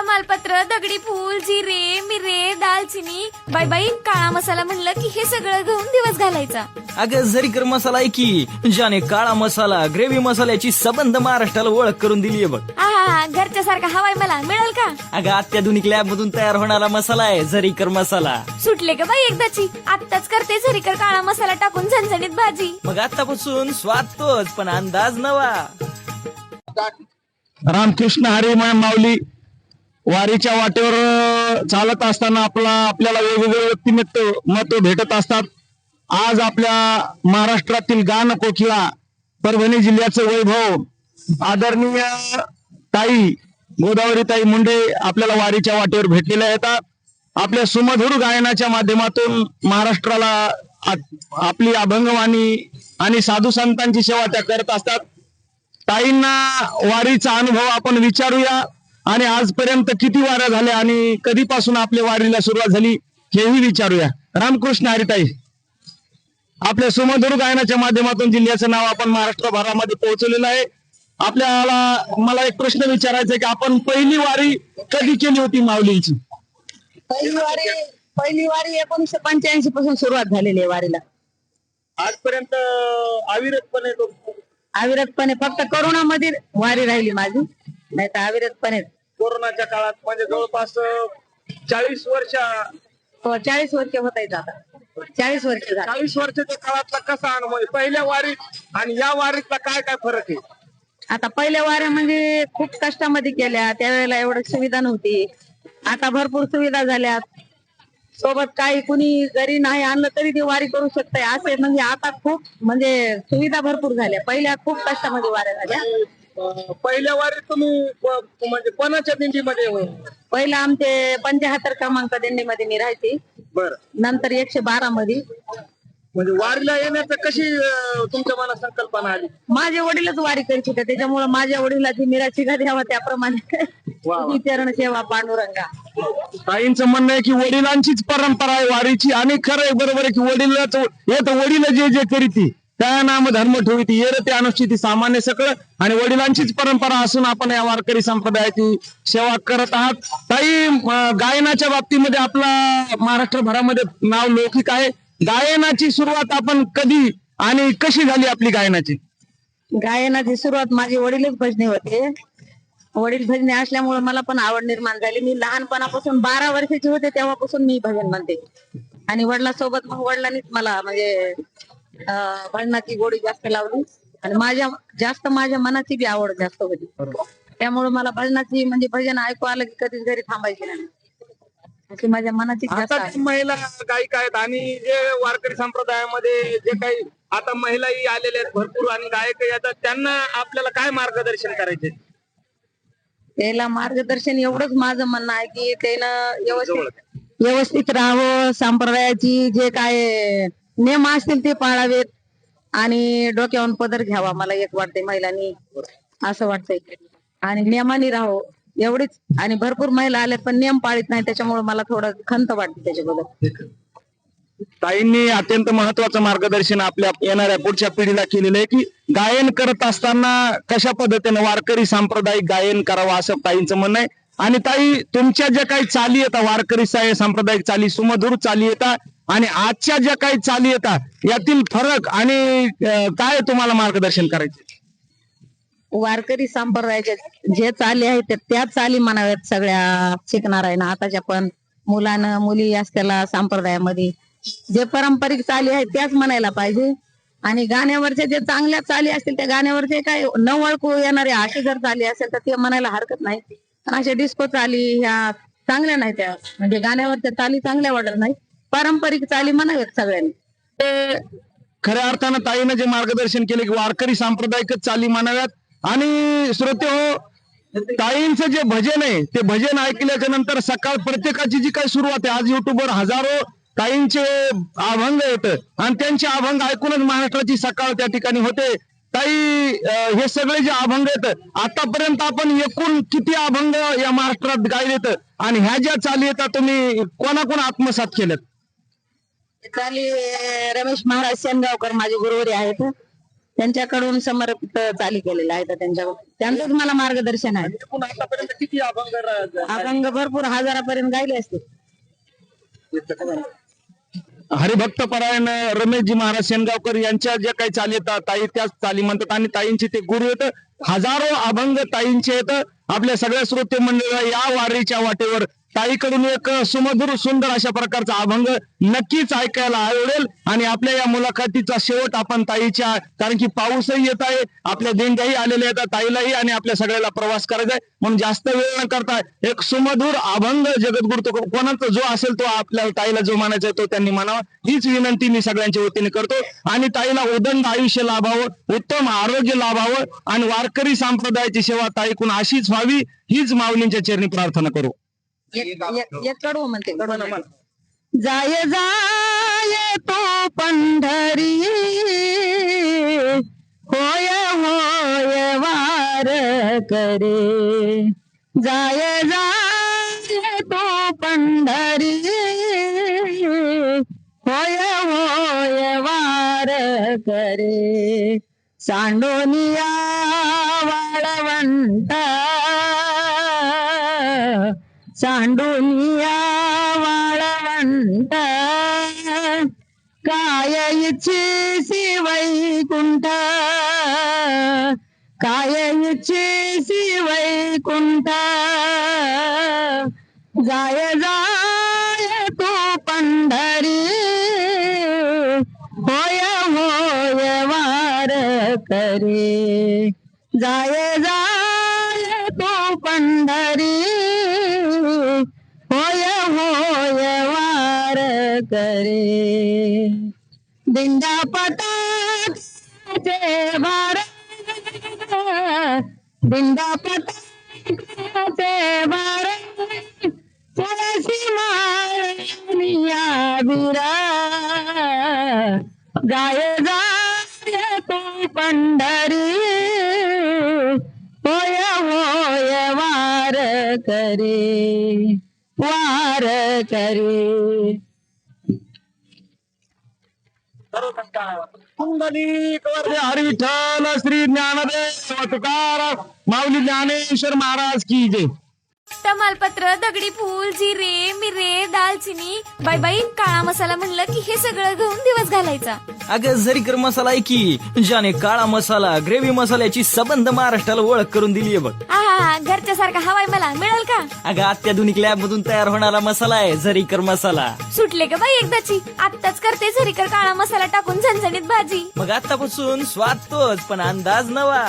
तमालपत्र, दगडी फूल, जिरे, मिरे, दालचिनी, बाई बाई काळा मसाला म्हणलं की हे सगळं घेऊन दिवस घालायचा. अगं झरीकर मसाला आहे की, ज्याने काळा मसाला ग्रेव्ही मसाल्याची सबंध महाराष्ट्राला ओळख करून दिलीये बघ. आहा, घरच्या सारखा हवाय मला मिळेल का? अगं अत्याधुनिक लॅब मधून तयार होणारा मसाला आहे झरीकर मसाला. सुटले का बाई एकदाची? आत्ताच करते झरीकर काळा मसाला टाकून झणझणीत भाजी. मग आतापासून स्वाद तोच पण अंदाज नवा. रामकृष्ण हरी माऊली वारीच्या वाटेवर चालत असताना आपल्याला वेगवेगळे व्यक्तिमत्व भेटत असतात. आज आपल्या महाराष्ट्रातील गान कोकिळा परभणी जिल्ह्याचं वैभव आदरणीय ताई गोदावरीताई मुंडे आपल्याला वारीच्या वाटेवर भेटलेल्या आहेत. आपल्या सुमधुर गायनाच्या माध्यमातून महाराष्ट्राला आपली अभंगवाणी आणि साधू संतांची सेवा त्या करत असतात. ताईंना वारीचा अनुभव आपण विचारूया आणि आजपर्यंत किती वाऱ्या झाल्या आणि कधीपासून आपल्या वारीला सुरुवात झाली हेही विचारूया. रामकृष्ण हरी ताई, आपल्या सुमधुर गायनाच्या माध्यमातून जिल्ह्याचं नाव आपण महाराष्ट्रभरामध्ये पोहोचवलेलं आहे. मला एक प्रश्न विचारायचा आहे की आपण पहिली वारी कधी केली होती माऊलीची? पहिली वारी 1985 पासून सुरुवात झालेली आहे वारीला. आजपर्यंत अविरतपणे फक्त कोरोनामध्ये वारी राहिली माझी, नाही तर अविरतपणे कोरोनाच्या काळात म्हणजे जवळपास 40 वर्ष 40 वर्ष होत आहेत आता. 40 वर्ष झाली. 40 वर्षाच्या काळातला कसा अनुभव आहे पहिल्या वारीत आणि या वारीतला काय काय फरक आहे? आता पहिल्या वाऱ्या म्हणजे खूप कष्टामध्ये केल्या, त्यावेळेला एवढं सुविधा नव्हती. आता भरपूर सुविधा झाल्यात. सोबत काही कुणी जरी नाही आणलं तरी ती वारी करू शकते असे, म्हणजे आता खूप म्हणजे सुविधा भरपूर झाल्या. पहिल्या खूप कष्टामध्ये वाऱ्या झाल्या. पहिल्या वारीत तुम्ही म्हणजे कोणाच्या दिंडीमध्ये? पहिला आमचे 75 क्रमांक दिंडीमध्ये मी राहायची, बर, नंतर 112 मध्ये. म्हणजे वारीला येण्याचं कशी तुमच्या मनात संकल्पना आली? माझे वडीलच वारी करीत होते, त्याच्यामुळे माझ्या वडिलाची मिराची का द्यावा त्याप्रमाणे तुझी चरण सेवा पांडुरंगा. ताईंचं म्हणणं आहे की वडिलांचीच परंपरा आहे वारीची आणि खरं आहे, बरोबर आहे की वडील जे जे करीती त्या नाम धर्म ठेवीती येर ते अनुष्ठिती सामान्य सकळ, आणि वडिलांचीच परंपरा असून आपण या वारकरी संप्रदायाची सेवा करत आहात. ताई, गायनाच्या बाबतीमध्ये आपला महाराष्ट्रभरामध्ये नाव लौकिक आहे. गायनाची सुरुवात आपण कधी आणि कशी झाली आपली गायनाची? गायनाची सुरुवात माझे वडीलच भजने होते. वडील भजने असल्यामुळे मला पण आवड निर्माण झाली. मी लहानपणापासून 12 वर्षाची होते तेव्हापासून मी भजन म्हणते आणि वडिलांसोबत मग वडिलांनीच मला म्हणजे भजनाची गोडी जास्त लावली आणि माझ्या मनाची बी आवड जास्त होती. त्यामुळे मला भजनाची म्हणजे भजन ऐकू आलं की कधीच घरी थांबायची नाही, अशी माझ्या मनाची जास्त. महिला गायिका आहेत आणि जे वारकरी संप्रदायामध्ये जे काही आता महिलाही आलेल्या आहेत भरपूर आणि गायक येतात, त्यांना आपल्याला काय मार्गदर्शन करायचे? त्याला मार्गदर्शन एवढंच माझं म्हणणं आहे की त्यानं व्यवस्थित राहावं, संप्रदायाची जे काय नियम असतील ते पाळावेत आणि डोक्यावर पदर घ्यावा. मला एक वाटतंय महिलांनी असं वाटतंय आणि नियमाने राहावं एवढीच. आणि भरपूर महिला आल्यात पण नियम पाळीत नाही, त्याच्यामुळे मला थोडं खंत वाटते त्याच्याबद्दल. ताईंनी अत्यंत महत्वाचं मार्गदर्शन आपल्या येणाऱ्या पुढच्या पिढीला केलेलं आहे की गायन करत असताना कशा पद्धतीने वारकरी सांप्रदायिक गायन करावं असं ताईंचं म्हणणं आहे. आणि ताई, तुमच्या ज्या काही चाली येतात वारकरी सांप्रदायिक चाली, सुमधुर चाली येतात आणि आजच्या ज्या काही चाली येतात यातील फरक आणि काय तुम्हाला मार्गदर्शन करायचे? वारकरी संप्रदायाच्या जे चाली आहेत त्या चाली म्हणाव्यात सगळ्या शिकणार आहे ना. आताच्या पण मुलानं मुली असल्याला संप्रदायामध्ये जे पारंपरिक चाली आहेत त्याच म्हणायला पाहिजे. आणि गाण्यावरच्या जे चांगल्या चाली असतील त्या गाण्यावरचे काय न ओळखू येणारे असे जर चाली असेल तर ते म्हणायला हरकत नाही. अशा डिस्को चाली ह्या चांगल्या नाही, त्या म्हणजे गाण्यावरच्या चाली चांगल्या वाटत नाही. पारंपरिक चाली म्हणाव्यात सगळ्यांनी. खऱ्या अर्थानं ताईनं जे मार्गदर्शन केले की वारकरी सांप्रदायिकच चाली म्हणाव्यात. आणि श्रोते हो, ताईंचं जे भजन आहे ते भजन ऐकल्याच्या नंतर सकाळ प्रत्येकाची जी काही सुरुवात आहे, आज युट्यूबवर हजारो ताईंचे अभंग येतं आणि त्यांचे अभंग ऐकूनच महाराष्ट्राची सकाळ त्या ठिकाणी होते. ताई, हे सगळे जे अभंग येतं आतापर्यंत आपण एकूण किती अभंग या महाराष्ट्रात गायलेत आणि ह्या ज्या चाली येतात तुम्ही कोणाकोण आत्मसात केल्यात? चाली रमेश महाराज शेनगावकर माझे गुरुवारी आहेत, त्यांच्याकडून समर्पित चाली केलेल्या आहेत. त्यांचंच मला मार्गदर्शन आहे. एकूण आतापर्यंत किती अभंग अभंग भरपूर हजारापर्यंत गायले असते. हरिभक्त परायण रमेशजी महाराज शेनगावकर यांच्या ज्या काही चाली येतात ताई त्याच चाली म्हणतात आणि ताईंचे ते गुरु येत. हजारो अभंग ताईंचे येत. आपल्या सगळ्या श्रोते मंडळी या वारीच्या वाटेवर ताईकडून एक सुमधुर सुंदर अशा प्रकारचा अभंग नक्कीच ऐकायला आवडेल. आणि आपल्या या मुलाखतीचा शेवट आपण ताईच्या, कारण की पाऊसही येत आहे, आपल्या दिंड्याही आलेल्या आहेत, ताईलाही आणि आपल्या सगळ्याला प्रवास करायचा आहे, म्हणून जास्त वेळ न करता एक सुमधुर अभंग जगद्गुरु तो कोणाचा जो असेल तो आपल्या ताईला जो मानायचा आहे तो त्यांनी मानावा, हीच विनंती मी सगळ्यांच्या वतीने करतो. आणि ताईला उदंड आयुष्य लाभावं, उत्तम आरोग्य लाभावं आणि वारकरी संप्रदायाची सेवा ताईकडून अशीच व्हावी, हीच माऊलींच्या चरणी प्रार्थना करू. एक कडवं म्हणते, कडवं म्हण. जाय जाय तो पंढरी, होय होय वार करे. जाय जाय तो पंढरी, होय होय वार करे. सांडोनिया वाळवंटा, सांडोनिया वाळवंट, काय इच्छे वैकुंठ, काय इच्छे वैकुंठ. जाय जाय तो पंढरी, होय होय वार करे. जाय जाय तो पंढरी, होय होय वार करे. दिंडा पटाचे भार, दिंडा पटाचे भार, तुळशी माळनिया बिरा. जाय जाय तो पंढरी, होय होय वार करे, वार करे. पुंडलिक वरदे हरी विठ्ठल श्री ज्ञानदेव तुकाराम माऊली ज्ञानेश्वर महाराज की जय. तमालपत्र, दगडी फूल, जिरे, मिरे, दालचिनी, बाई बाई काळा मसाला म्हणलं की हे सगळं घेऊन दिवस घालायचा. अगं झरीकर मसाला आहे की, ज्याने काळा मसाला ग्रेव्ही मसाल्याची सबंध महाराष्ट्राला ओळख करून दिलीये बघ. आहा, घरच्या सारखा हवाय मला मिळेल का? अगं अत्याधुनिक लॅब मधून तयार होणारा मसाला आहे झरीकर मसाला. सुटले का बाई एकदाची? आत्ताच करते झरीकर काळा मसाला टाकून झणझणीत भाजी. मग आतापासून स्वाद तोच पण अंदाज नवा.